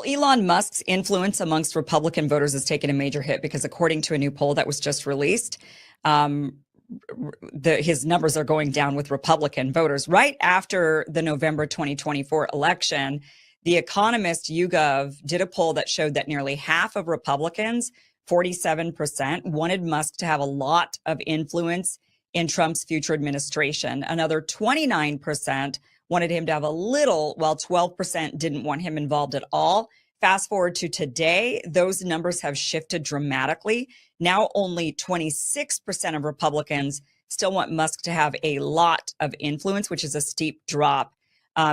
Well, Elon Musk's influence amongst Republican voters has taken a major hit because, according to a new poll that was just released, um, his numbers are going down with Republican voters. Right after the November 2024 election, The Economist YouGov did a poll that showed that nearly half of Republicans, 47%, wanted Musk to have a lot of influence in Trump's future administration. Another 29% wanted him to have a little, while 12% didn't want him involved at all. Fast forward to today, those numbers have shifted dramatically. Now only 26% of Republicans still want Musk to have a lot of influence, which is a steep drop.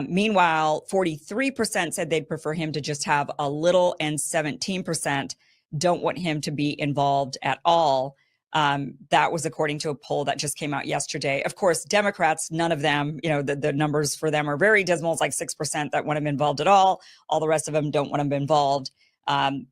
Meanwhile, 43% said they'd prefer him to just have a little, and 17% don't want him to be involved at all. That was according to a poll that just came out yesterday. Of course, Democrats, none of them, the numbers for them are very dismal. It's like 6% that want him involved at all. All the rest of them don't want him involved, in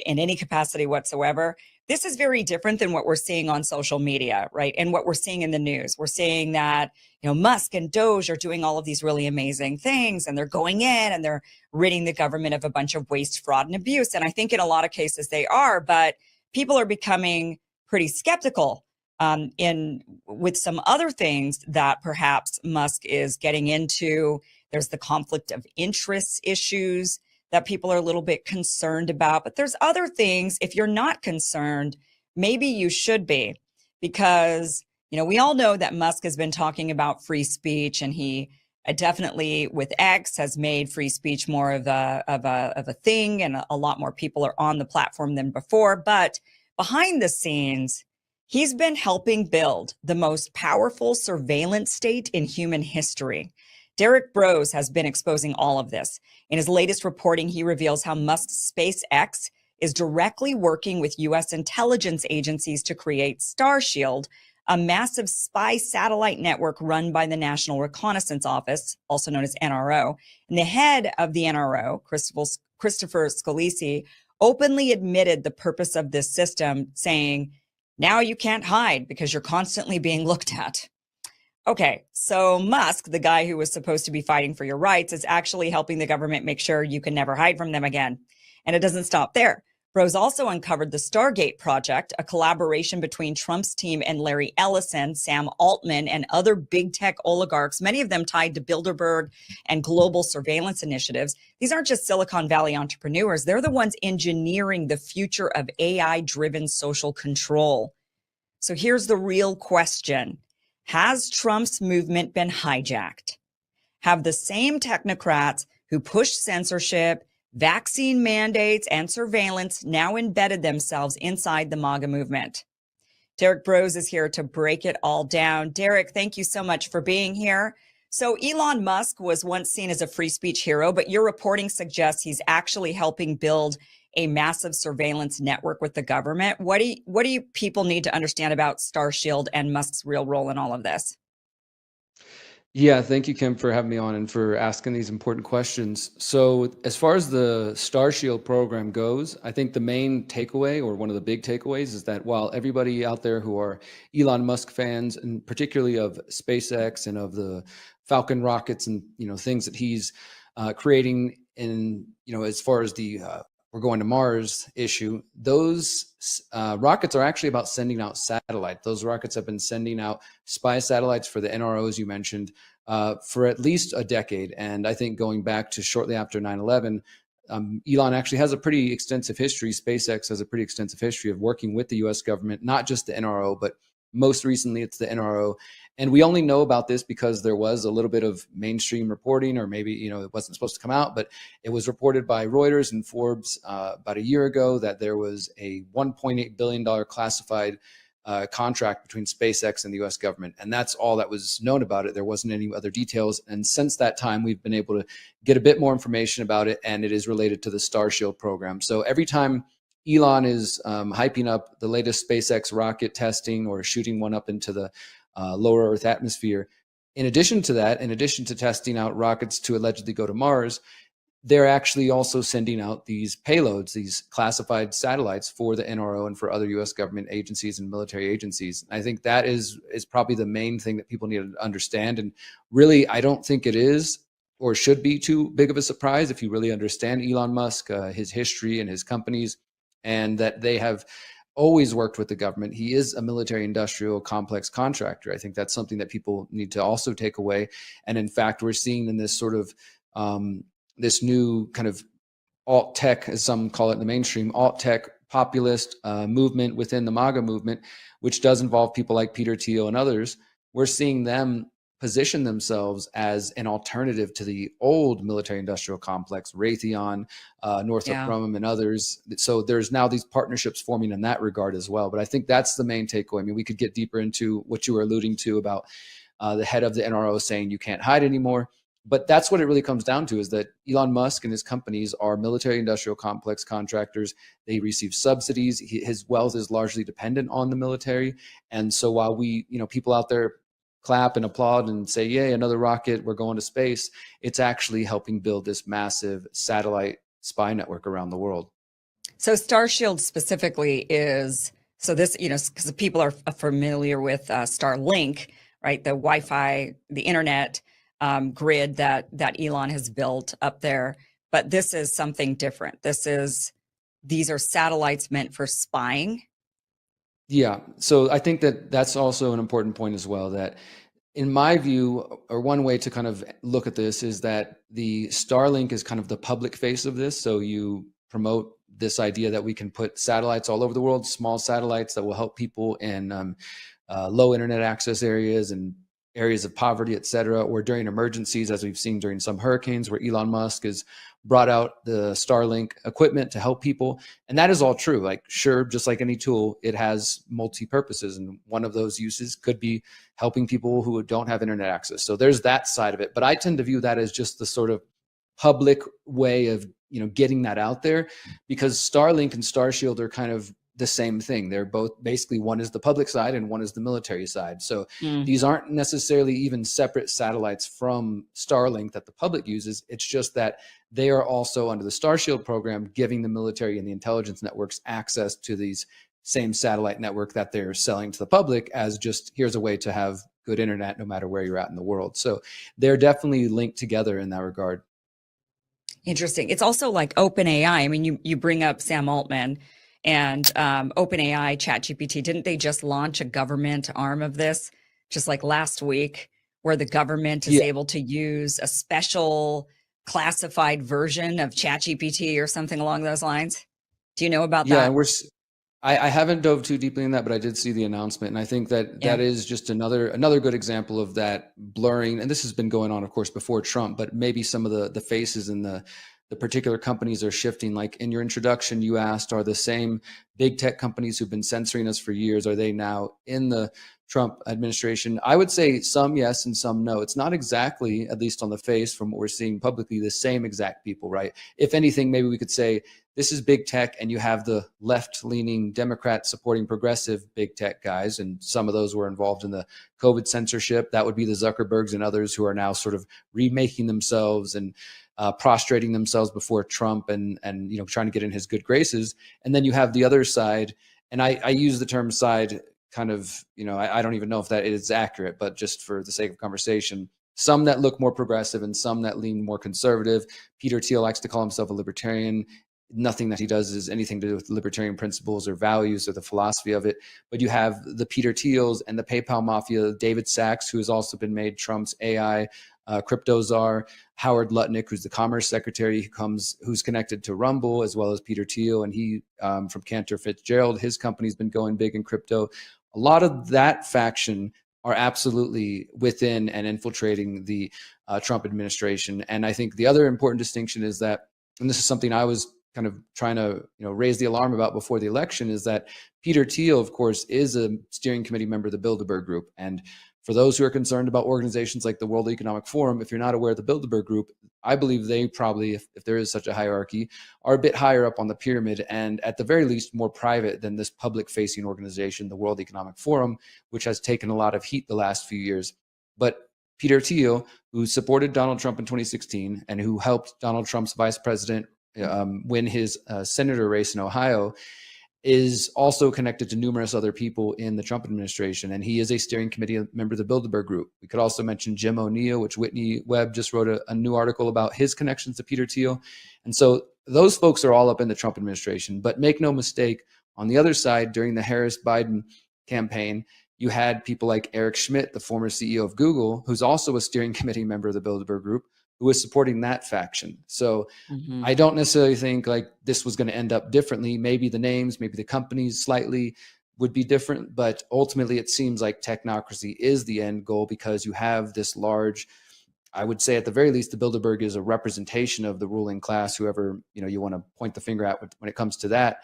any capacity whatsoever. This is very different than what we're seeing on social media, right? And what we're seeing in the news. We're seeing that, Musk and Doge are doing all of these really amazing things, and they're going in and they're ridding the government of a bunch of waste, fraud, and abuse. And I think in a lot of cases they are, but people are becoming pretty skeptical with some other things that perhaps Musk is getting into. There's the conflict of interest issues that people are a little bit concerned about. But there's other things, if you're not concerned, maybe you should be, because, we all know that Musk has been talking about free speech, and he definitely with X has made free speech more of a thing, and a lot more people are on the platform than before. But behind the scenes, he's been helping build the most powerful surveillance state in human history. Derrick Broze has been exposing all of this. In his latest reporting, he reveals how Musk's SpaceX is directly working with U.S. intelligence agencies to create Starshield, a massive spy satellite network run by the National Reconnaissance Office, also known as NRO. And the head of the NRO, Christopher Scalise, openly admitted the purpose of this system, saying, "Now you can't hide because you're constantly being looked at." Okay, so Musk, the guy who was supposed to be fighting for your rights, is actually helping the government make sure you can never hide from them again. And it doesn't stop there. Broze also uncovered the Stargate project, a collaboration between Trump's team and Larry Ellison, Sam Altman, and other big tech oligarchs, many of them tied to Bilderberg and global surveillance initiatives. These aren't just Silicon Valley entrepreneurs. They're the ones engineering the future of AI-driven social control. So here's the real question. Has Trump's movement been hijacked? Have the same technocrats who pushed censorship, vaccine mandates, and surveillance now embedded themselves inside the MAGA movement? Derrick Broze is here to break it all down. Derrick, thank you so much for being here. So Elon Musk was once seen as a free speech hero, but your reporting suggests he's actually helping build a massive surveillance network with the government. What do you people need to understand about Starshield and Musk's real role in all of this? Yeah, thank you, Kim, for having me on and for asking these important questions. So as far as the Starshield program goes, I think the main takeaway, or one of the big takeaways, is that while everybody out there who are Elon Musk fans, and particularly of SpaceX and of the Falcon rockets and things that he's creating, in as far as the we're going to Mars issue, those rockets are actually about sending out satellites. Those rockets have been sending out spy satellites for the NRO, as you mentioned, for at least a decade. And I think going back to shortly after 9/11, Elon actually has a pretty extensive history. SpaceX has a pretty extensive history of working with the U.S. government, not just the NRO, but most recently it's the NRO. And we only know about this because there was a little bit of mainstream reporting, or maybe, it wasn't supposed to come out, but it was reported by Reuters and Forbes about a year ago that there was a $1.8 billion classified contract between SpaceX and the US government. And that's all that was known about it. There wasn't any other details. And since that time, we've been able to get a bit more information about it, and it is related to the Starshield program. So every time Elon is hyping up the latest SpaceX rocket testing or shooting one up into the lower Earth atmosphere, in addition to that, in addition to testing out rockets to allegedly go to Mars, they're actually also sending out these payloads, these classified satellites for the NRO and for other U.S. government agencies and military agencies. I think that is probably the main thing that people need to understand. And really, I don't think it is or should be too big of a surprise if you really understand Elon Musk, his history and his companies, and that they have always worked with the government. He is a military industrial complex contractor. I think that's something that people need to also take away. And in fact, we're seeing in this sort of this new kind of alt tech, as some call it in the mainstream, alt tech populist movement within the MAGA movement, which does involve people like Peter Thiel and others. We're seeing them position themselves as an alternative to the old military industrial complex, Raytheon, Northrop Yeah. Grumman, and others. So there's now these partnerships forming in that regard as well. But I think that's the main takeaway. I mean, we could get deeper into what you were alluding to about the head of the NRO saying you can't hide anymore. But that's what it really comes down to, is that Elon Musk and his companies are military industrial complex contractors. They receive subsidies. His wealth is largely dependent on the military. And so while we, people out there clap and applaud and say, yay, another rocket, we're going to space, it's actually helping build this massive satellite spy network around the world. So Starshield specifically is, so this, because people are familiar with Starlink, right? The Wi-Fi, the internet grid that Elon has built up there. But this is something different. These are satellites meant for spying. Yeah. So I think that that's also an important point as well, that in my view, or one way to kind of look at this is that the Starlink is kind of the public face of this. So you promote this idea that we can put satellites all over the world, small satellites that will help people in low internet access areas and areas of poverty, et cetera, or during emergencies, as we've seen during some hurricanes where Elon Musk has brought out the Starlink equipment to help people. And that is all true. Like, sure, just like any tool, it has multi-purposes. And one of those uses could be helping people who don't have internet access. So there's that side of it. But I tend to view that as just the sort of public way of, getting that out there, because Starlink and Starshield are kind of the same thing. They're both basically, one is the public side and one is the military side. So these aren't necessarily even separate satellites from Starlink that the public uses. It's just that they are also under the Starshield program, giving the military and the intelligence networks access to these same satellite network that they're selling to the public as just, here's a way to have good internet no matter where you're at in the world. So they're definitely linked together in that regard. Interesting. It's also like OpenAI. I mean, you bring up Sam Altman and OpenAI, ChatGPT. Didn't they just launch a government arm of this just like last week, where the government is able to use a special classified version of ChatGPT or something along those lines? Do you know about that? Yeah, and I haven't dove too deeply in that, but I did see the announcement, and I think that that is just another good example of that blurring. And this has been going on, of course, before Trump, but maybe some of the faces and the particular companies are shifting. Like in your introduction, you asked, are the same big tech companies who've been censoring us for years, are they now in the Trump administration? I would say some yes and some no. It's not exactly, at least on the face from what we're seeing publicly, the same exact people, right? If anything, maybe we could say this is big tech, and you have the left-leaning Democrat supporting progressive big tech guys, and some of those were involved in the COVID censorship. That would be the Zuckerbergs and others who are now sort of remaking themselves and prostrating themselves before Trump and trying to get in his good graces. And then you have the other side, and I use the term side kind of, I don't even know if that is accurate, but just for the sake of conversation, some that look more progressive and some that lean more conservative. Peter Thiel likes to call himself a libertarian. Nothing that he does is anything to do with libertarian principles or values or the philosophy of it. But you have the Peter Thiels and the PayPal mafia, David Sachs, who has also been made Trump's AI crypto czar, Howard Lutnick, who's the commerce secretary, who's connected to Rumble, as well as Peter Thiel, and he from Cantor Fitzgerald, his company's been going big in crypto. A lot of that faction are absolutely within and infiltrating the Trump administration. And I think the other important distinction is that, and this is something I was kind of trying to raise the alarm about before the election, is that Peter Thiel, of course, is a steering committee member of the Bilderberg Group. And for those who are concerned about organizations like the World Economic Forum, if you're not aware of the Bilderberg Group, I believe they probably, if there is such a hierarchy, are a bit higher up on the pyramid and at the very least more private than this public-facing organization, the World Economic Forum, which has taken a lot of heat the last few years. But Peter Thiel, who supported Donald Trump in 2016 and who helped Donald Trump's vice president win his senator race in Ohio, is also connected to numerous other people in the Trump administration. And he is a steering committee member of the Bilderberg Group. We could also mention Jim O'Neill, which Whitney Webb just wrote a new article about his connections to Peter Thiel. And so those folks are all up in the Trump administration. But make no mistake, on the other side, during the Harris-Biden campaign, you had people like Eric Schmidt, the former CEO of Google, who's also a steering committee member of the Bilderberg Group, who was supporting that faction. So I don't necessarily think like this was going to end up differently. Maybe the names, maybe the companies slightly would be different, but ultimately it seems like technocracy is the end goal because you have this large, I would say at the very least, the Bilderberg is a representation of the ruling class, whoever, you know, you want to point the finger at when it comes to that.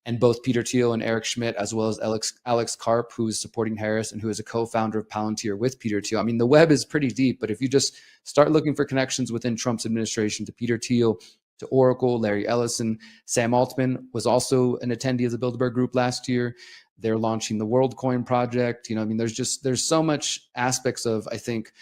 And both Peter Thiel and Eric Schmidt, as well as Alex Karp, who is supporting Harris and who is a co-founder of Palantir with Peter Thiel. I mean, the web is pretty deep, but if you just start looking for connections within Trump's administration to Peter Thiel, to Oracle, Larry Ellison, Sam Altman was also an attendee of the Bilderberg Group last year. They're launching the WorldCoin project. You know, I mean, there's so much aspects of, I think,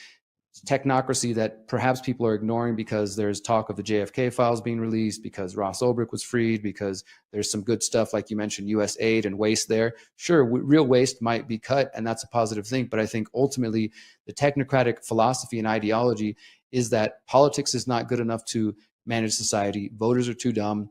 technocracy that perhaps people are ignoring because there's talk of the JFK files being released, because Ross Ulbricht was freed, because there's some good stuff, like you mentioned, US aid and waste there. Sure, real waste might be cut, and that's a positive thing. But I think ultimately the technocratic philosophy and ideology is that politics is not good enough to manage society. Voters are too dumb.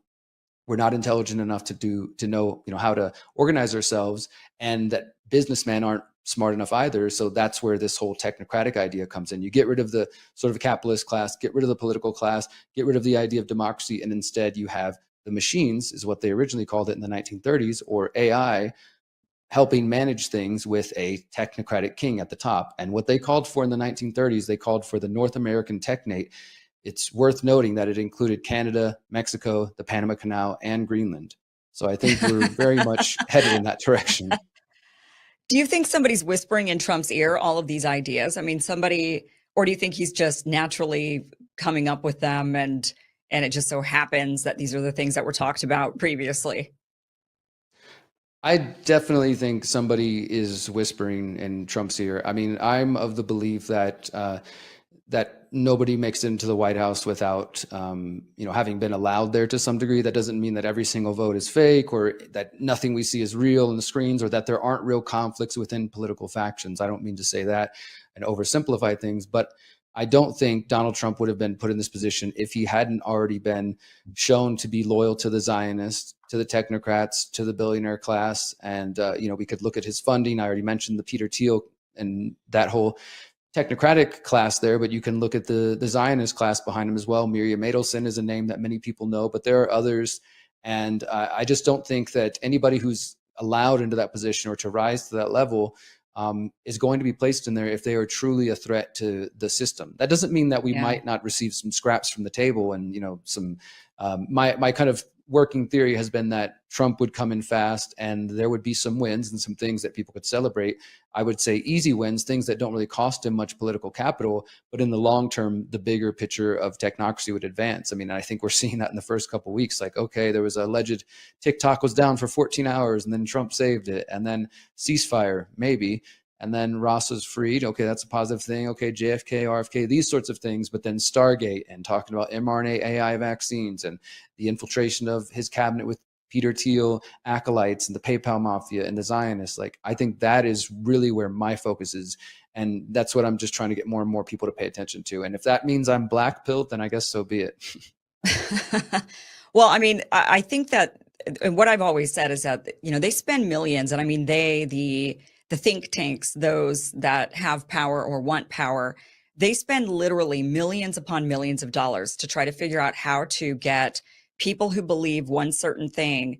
We're not intelligent enough to know, how to organize ourselves, and that businessmen aren't smart enough either. So that's where this whole technocratic idea comes in. You get rid of the sort of capitalist class, get rid of the political class, get rid of the idea of democracy, and instead you have the machines, is what they originally called it in the 1930s, or AI, helping manage things with a technocratic king at the top. And what they called for in the 1930s, they called for the North American Technate. It's worth noting that it included Canada, Mexico, the Panama Canal, and Greenland. So I think we're very much headed in that direction. Do you think somebody's whispering in Trump's ear all of these ideas? I mean, or do you think he's just naturally coming up with them and it just so happens that these are the things that were talked about previously? I definitely think somebody is whispering in Trump's ear. I mean, I'm of the belief that that nobody makes it into the White House without, having been allowed there to some degree. That doesn't mean that every single vote is fake, or that nothing we see is real in the screens, or that there aren't real conflicts within political factions. I don't mean to say that and oversimplify things, but I don't think Donald Trump would have been put in this position if he hadn't already been shown to be loyal to the Zionists, to the technocrats, to the billionaire class. And, we could look at his funding. I already mentioned the Peter Thiel and that whole technocratic class there, but you can look at the Zionist class behind him as well. Miriam Adelson is a name that many people know, but there are others. And I just don't think that anybody who's allowed into that position or to rise to that level is going to be placed in there if they are truly a threat to the system. That doesn't mean that we might not receive some scraps from the table and, some, my kind of working theory has been that Trump would come in fast and there would be some wins and some things that people could celebrate. I would say easy wins, things that don't really cost him much political capital, but in the long term, the bigger picture of technocracy would advance. I mean, I think we're seeing that in the first couple of weeks. Like, okay, there was a alleged TikTok was down for 14 hours and then Trump saved it, and then ceasefire, maybe. And then Ross was freed. Okay, that's a positive thing. Okay, JFK, RFK, these sorts of things. But then Stargate and talking about mRNA AI vaccines and the infiltration of his cabinet with Peter Thiel acolytes and the PayPal mafia and the Zionists. Like, I think that is really where my focus is. And that's what I'm just trying to get more and more people to pay attention to. And if that means I'm black-pilled, then I guess so be it. Well, I mean, I think that what I've always said is that, they spend millions. And I mean, the think tanks, those that have power or want power, they spend literally millions upon millions of dollars to try to figure out how to get people who believe one certain thing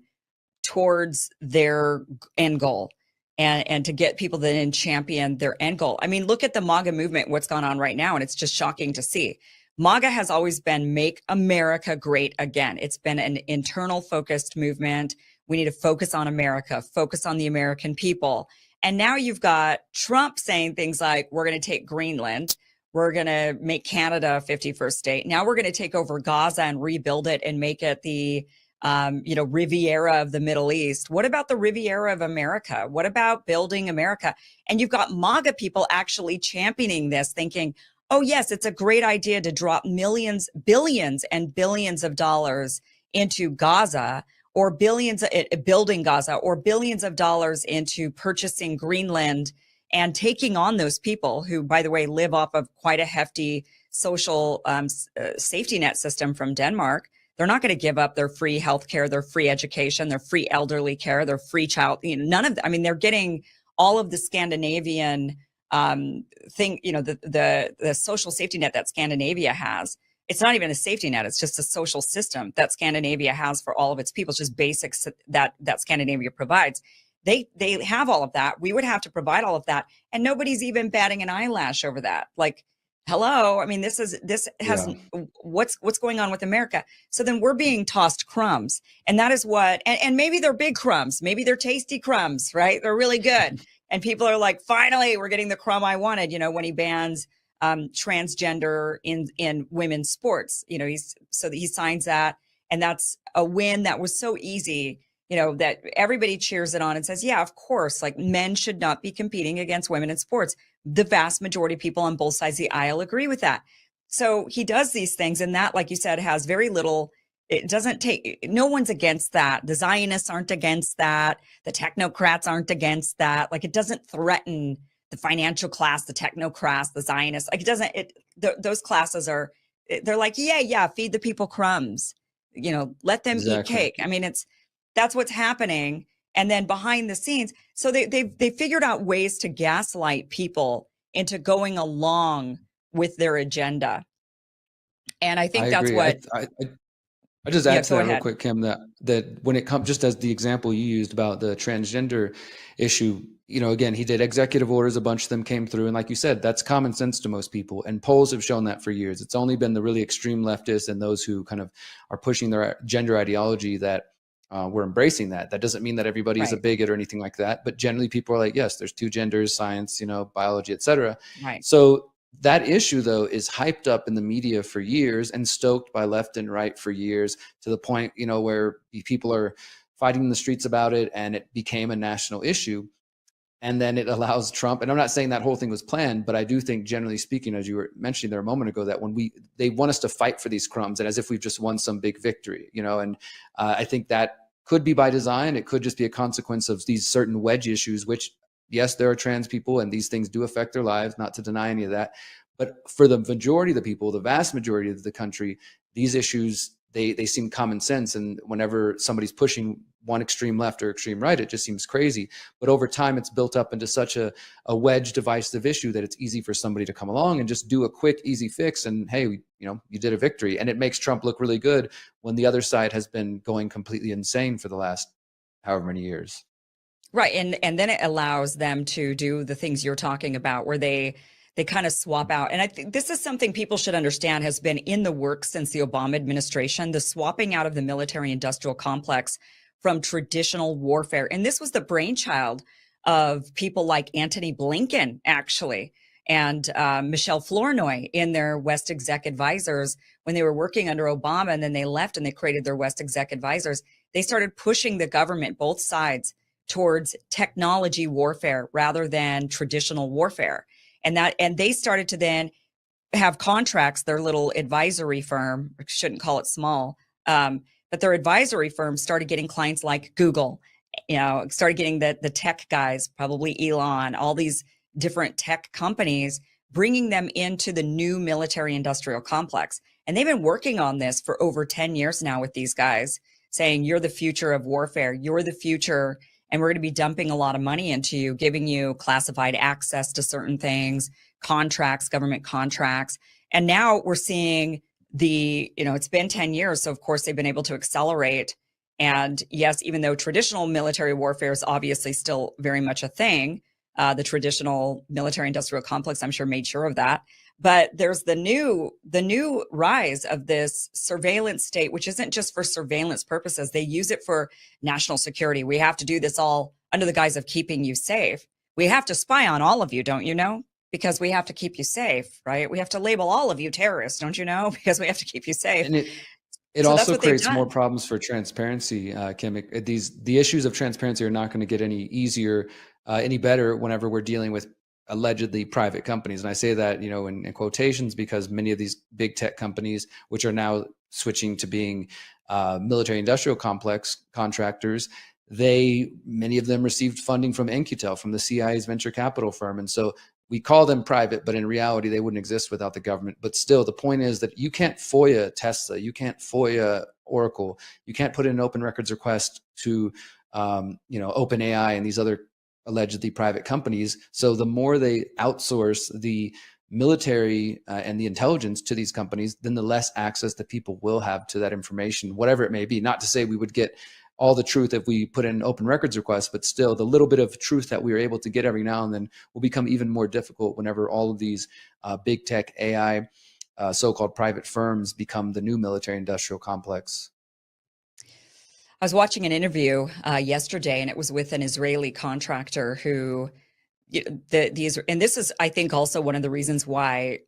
towards their end goal, and to get people that then champion their end goal. I mean, look at the MAGA movement, what's gone on right now, and it's just shocking to see. MAGA has always been make America great again. It's been an internal focused movement. We need to focus on America, focus on the American people. And now you've got Trump saying things like, we're going to take Greenland. We're going to make Canada a 51st state. Now we're going to take over Gaza and rebuild it and make it the, Riviera of the Middle East. What about the Riviera of America? What about building America? And you've got MAGA people actually championing this, thinking, oh, yes, it's a great idea to drop millions, billions and billions of dollars into Gaza, or billions building Gaza, or billions of dollars into purchasing Greenland and taking on those people who, by the way, live off of quite a hefty social safety net system from Denmark. They're not going to give up their free healthcare, their free education, their free elderly care, their free child. None of. I mean, they're getting all of the Scandinavian thing. The social safety net that Scandinavia has. It's not even a safety net. It's just a social system that Scandinavia has for all of its people. It's just basics that Scandinavia provides. They have all of that. We would have to provide all of that, and nobody's even batting an eyelash over that. Like, hello. I mean, this has what's going on with America. So then we're being tossed crumbs, and that is what. And maybe they're big crumbs. Maybe they're tasty crumbs, right? They're really good, and people are like, finally, we're getting the crumb I wanted. When he bans transgender in women's sports, he signs that, and that's a win that was so easy. That everybody cheers it on and says, yeah, of course, like, men should not be competing against women in sports. The vast majority of people on both sides of the aisle agree with that. So he does these things, and that, like you said, has very little. It doesn't take. No one's against that. The Zionists aren't against that. The technocrats aren't against that. Like, it doesn't threaten the financial class, the technocrats, the Zionists. Like, it doesn't. Those classes are. They're like, yeah, feed the people crumbs. Let them eat cake. I mean, that's what's happening. And then behind the scenes, so they figured out ways to gaslight people into going along with their agenda. And I think that's agree. what. I just add to Go that ahead. real quick, Kim, that when it comes, just as the example you used about the transgender issue, again, he did executive orders, a bunch of them came through. And like you said, that's common sense to most people. And polls have shown that for years. It's only been the really extreme leftists and those who kind of are pushing their gender ideology that we're embracing that. That doesn't mean that everybody is a bigot or anything like that. But generally people are like, yes, there's two genders, science, biology, et cetera. Right. So that issue, though, is hyped up in the media for years and stoked by left and right for years, to the point, where people are fighting in the streets about it, and it became a national issue. And then it allows Trump, and I'm not saying that whole thing was planned, but I do think, generally speaking, as you were mentioning there a moment ago, that when they want us to fight for these crumbs, and as if we've just won some big victory, and I think that could be by design. It could just be a consequence of these certain wedge issues, which, yes, there are trans people and these things do affect their lives, not to deny any of that. But for the majority of the people, the vast majority of the country, these issues, they seem common sense. And whenever somebody's pushing one extreme left or extreme right, it just seems crazy. But over time, it's built up into such a wedge divisive issue that it's easy for somebody to come along and just do a quick, easy fix. And hey, you did a victory. And it makes Trump look really good when the other side has been going completely insane for the last however many years. Right. And then it allows them to do the things you're talking about, where they kind of swap out. And I think this is something people should understand has been in the works since the Obama administration, the swapping out of the military industrial complex from traditional warfare. And this was the brainchild of people like Antony Blinken, actually, and Michelle Flournoy in their West Exec Advisors when they were working under Obama, and then they left and they created their West Exec Advisors. They started pushing the government, both sides, towards technology warfare rather than traditional warfare. And they started to then have contracts, their little advisory firm, shouldn't call it small, but their advisory firm started getting clients like Google, started getting the tech guys, probably Elon, all these different tech companies, bringing them into the new military industrial complex. And they've been working on this for over 10 years now with these guys, saying, you're the future of warfare, you're the future, and we're going to be dumping a lot of money into you, giving you classified access to certain things, contracts, government contracts. And now we're seeing it's been 10 years. So of course they've been able to accelerate. And yes, even though traditional military warfare is obviously still very much a thing, the traditional military industrial complex, I'm sure, made sure of that. But there's the new rise of this surveillance state, which isn't just for surveillance purposes. They use it for national security. We have to do this all under the guise of keeping you safe. We have to spy on all of you, don't you know? Because we have to keep you safe, right? We have to label all of you terrorists, don't you know? Because we have to keep you safe. And it also creates more problems for transparency, Kim. The issues of transparency are not going to get any easier, any better whenever we're dealing with allegedly private companies. And I say that, in quotations, because many of these big tech companies, which are now switching to being military industrial complex contractors, many of them received funding from NQTEL, from the CIA's venture capital firm. And so we call them private, but in reality, they wouldn't exist without the government. But still, the point is that you can't FOIA Tesla, you can't FOIA Oracle, you can't put in an open records request to OpenAI and these other allegedly private companies. So the more they outsource the military and the intelligence to these companies, then the less access that people will have to that information, whatever it may be. Not to say we would get all the truth if we put in an open records request, but still the little bit of truth that we are able to get every now and then will become even more difficult whenever all of these big tech AI so-called private firms become the new military industrial complex. I was watching an interview yesterday, and it was with an Israeli contractor who, and this is, I think, also one of the reasons why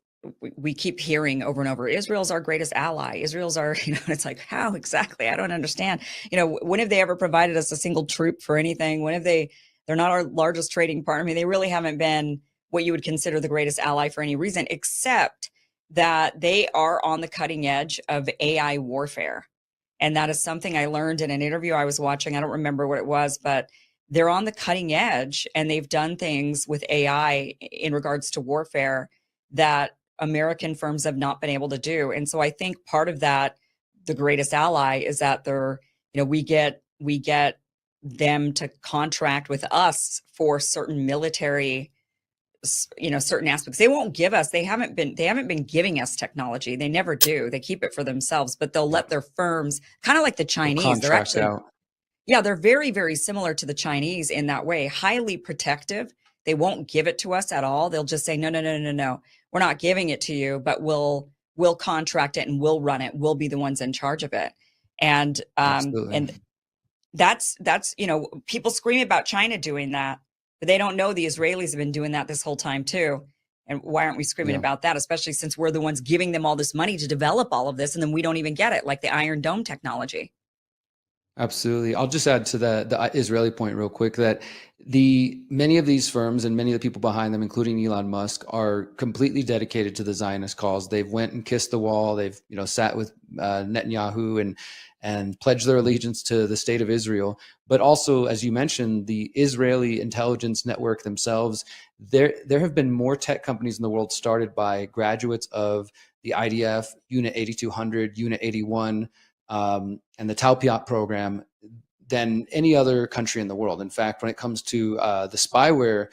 we keep hearing over and over, Israel's our greatest ally. Israel's our, it's like, how exactly? I don't understand. When have they ever provided us a single troop for anything? When have they're not our largest trading partner. I mean, they really haven't been what you would consider the greatest ally for any reason, except that they are on the cutting edge of AI warfare. And that is something I learned in an interview I was watching. I don't remember what it was, but they're on the cutting edge, and they've done things with AI in regards to warfare that American firms have not been able to do. And so I think part of that, the greatest ally, is that we get them to contract with us for certain military, certain aspects. They won't give us, they haven't been giving us technology. They never do. They keep it for themselves, but they'll let their firms, kind of like the Chinese. They're actually out. Yeah, they're very, very similar to the Chinese in that way, highly protective. They won't give it to us at all. They'll just say, no, we're not giving it to you, but we'll contract it and we'll run it. We'll be the ones in charge of it. And that's people scream about China doing that, but they don't know the Israelis have been doing that this whole time too. And why aren't we screaming about that, especially since we're the ones giving them all this money to develop all of this, and then we don't even get it, like the Iron Dome technology. Absolutely. I'll just add to the Israeli point real quick that many of these firms and many of the people behind them, including Elon Musk, are completely dedicated to the Zionist cause. They've went and kissed the wall. They've sat with Netanyahu and pledged their allegiance to the state of Israel. But also, as you mentioned, the Israeli intelligence network themselves. There have been more tech companies in the world started by graduates of the IDF, Unit 8200, Unit 81. And the Taupiat program than any other country in the world. In fact, when it comes to the spyware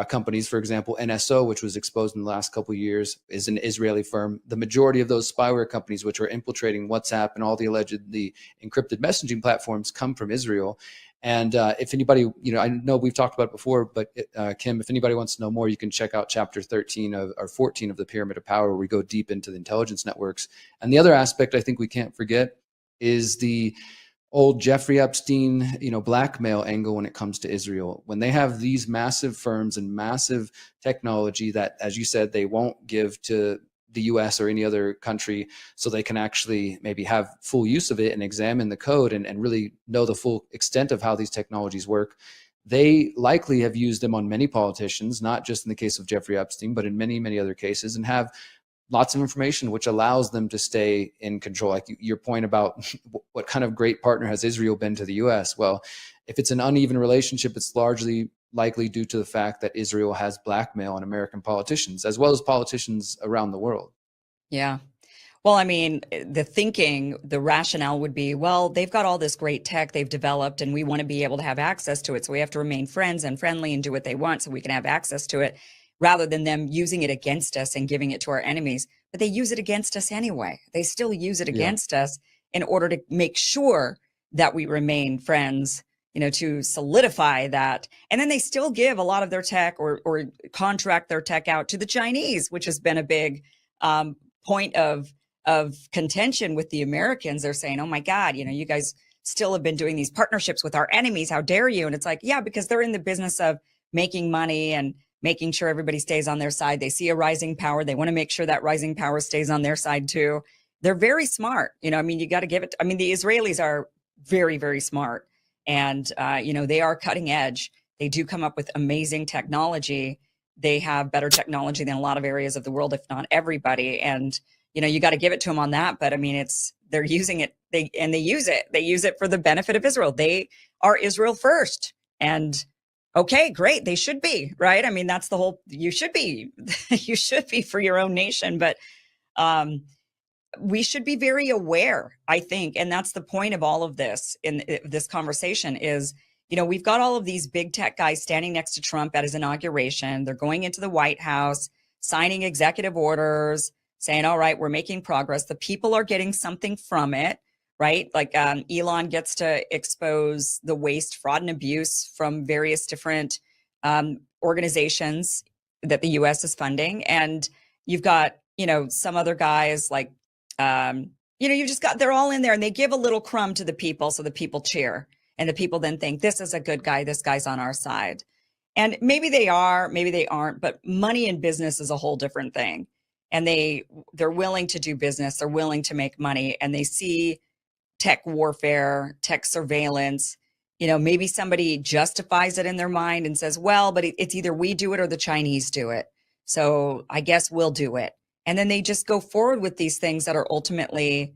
companies, for example, NSO, which was exposed in the last couple of years, is an Israeli firm. The majority of those spyware companies, which are infiltrating WhatsApp and all the allegedly encrypted messaging platforms, come from Israel. And if anybody, I know we've talked about it before, but Kim, if anybody wants to know more, you can check out chapter 13 or 14 of the Pyramid of Power, where we go deep into the intelligence networks. And the other aspect I think we can't forget is the old Jeffrey Epstein, blackmail angle when it comes to Israel. When they have these massive firms and massive technology that, as you said, they won't give to the US or any other country, so they can actually maybe have full use of it and examine the code and really know the full extent of how these technologies work. They likely have used them on many politicians, not just in the case of Jeffrey Epstein, but in many, many other cases, and have lots of information which allows them to stay in control. Like your point about what kind of great partner has Israel been to the US? Well, if it's an uneven relationship, it's largely likely due to the fact that Israel has blackmail on American politicians, as well as politicians around the world. Yeah. Well, I mean, the rationale would be, well, they've got all this great tech they've developed, and we want to be able to have access to it. So we have to remain friends and friendly and do what they want so we can have access to it, rather than them using it against us and giving it to our enemies. But they use it against us anyway. They still use it against us in order to make sure that we remain friends, to solidify that. And then they still give a lot of their tech or contract their tech out to the Chinese, which has been a big point of contention with the Americans. They're saying, oh my God, you guys still have been doing these partnerships with our enemies. How dare you? And it's like, yeah, because they're in the business of making money and making sure everybody stays on their side. They see a rising power. They want to make sure that rising power stays on their side too. They're very smart. You got to give it. The Israelis are very, very smart. And, they are cutting edge. They do come up with amazing technology. They have better technology than a lot of areas of the world, if not everybody. And, you got to give it to them on that. But they're using it. They use it. They use it for the benefit of Israel. They are Israel first. And okay, great. They should be, right? I mean, that's the whole, you should be, you should be for your own nation. But we should be very aware, I think. And that's the point of all of this in this conversation is, you know, we've got all of these big tech guys standing next to Trump at his inauguration. They're going into the White House, signing executive orders, saying, all right, we're making progress. The people are getting something from it, right? Like Elon gets to expose the waste, fraud, and abuse from various different organizations that the US is funding. And you've got, you know, some other guys like, you know, you just got, they're all in there and they give a little crumb to the people. So the people cheer and the people then think this is a good guy. This guy's on our side. And maybe they are, maybe they aren't, but money in business is a whole different thing. And they're willing to do business. They're willing to make money and they see tech warfare, tech surveillance. You know, maybe somebody justifies it in their mind and says, well, but it's either we do it or the Chinese do it. So I guess we'll do it. And then they just go forward with these things that are ultimately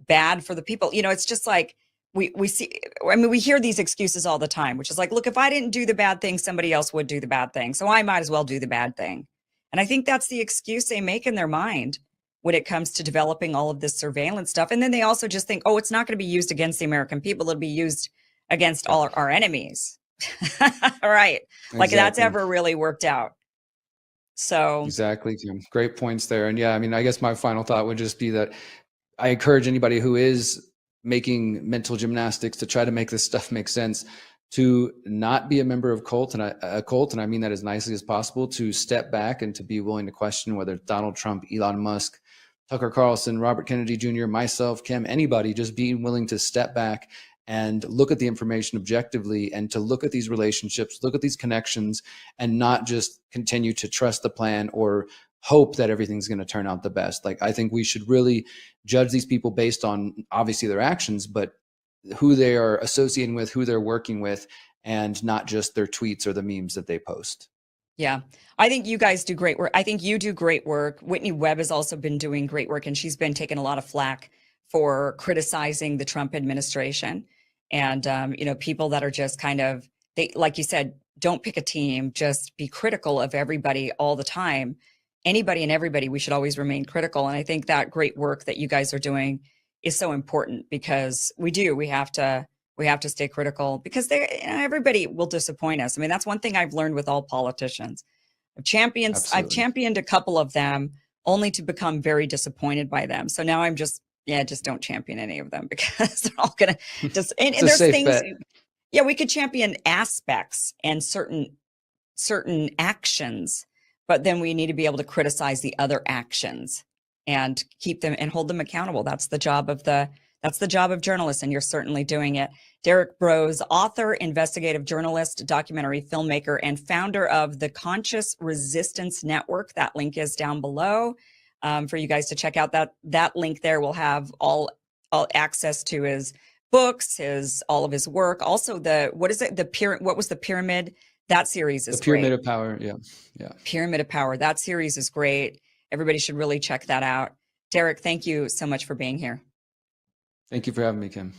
bad for the people. You know, it's just like we see, I mean, we hear these excuses all the time, which is like, look, if I didn't do the bad thing, somebody else would do the bad thing. So I might as well do the bad thing. And I think that's the excuse they make in their mind when it comes to developing all of this surveillance stuff. And then they also just think, oh, it's not going to be used against the American people. It'll be used against all our enemies. All right. Like that's ever really worked out. So Exactly, Kim. Great points there. And yeah, I mean, I guess my final thought would just be that I encourage anybody who is making mental gymnastics to try to make this stuff make sense to not be a member of a cult, and I mean that as nicely as possible, to step back and to be willing to question whether it's Donald Trump, Elon Musk, Tucker Carlson, Robert Kennedy Jr., myself, Kim, anybody, just being willing to step back and look at the information objectively and to look at these relationships, look at these connections, and not just continue to trust the plan or hope that everything's going to turn out the best. Like, I think we should really judge these people based on obviously their actions, but who they are associating with, who they're working with, and not just their tweets or the memes that they post. yeah, I think you guys do great work. I think you do great work. Whitney Webb has also been doing great work, and she's been taking a lot of flack for criticizing the Trump administration. And, you know, people that are just kind of, they, like you said, don't pick a team, just be critical of everybody all the time. Anybody and everybody, we should always remain critical. And I think that great work that you guys are doing is so important because we have to stay critical because they, you know, everybody will disappoint us. I mean, that's one thing I've learned with all politicians. I've championed a couple of them only to become very disappointed by them. So now I'm just don't champion any of them because they're all gonna just and there's things bet. Yeah, we could champion aspects and certain actions, but then we need to be able to criticize the other actions and keep them and hold them accountable. That's the job of journalists, and you're certainly doing it. Derrick Broze, author, investigative journalist, documentary filmmaker, and founder of the Conscious Resistance Network. That link is down below for you guys to check out. That link there will have all access to his books, all of his work. Also, what was the pyramid? That series is the Pyramid great. of Power. Yeah. Pyramid of Power. That series is great. Everybody should really check that out. Derrick, thank you so much for being here. Thank you for having me, Kim.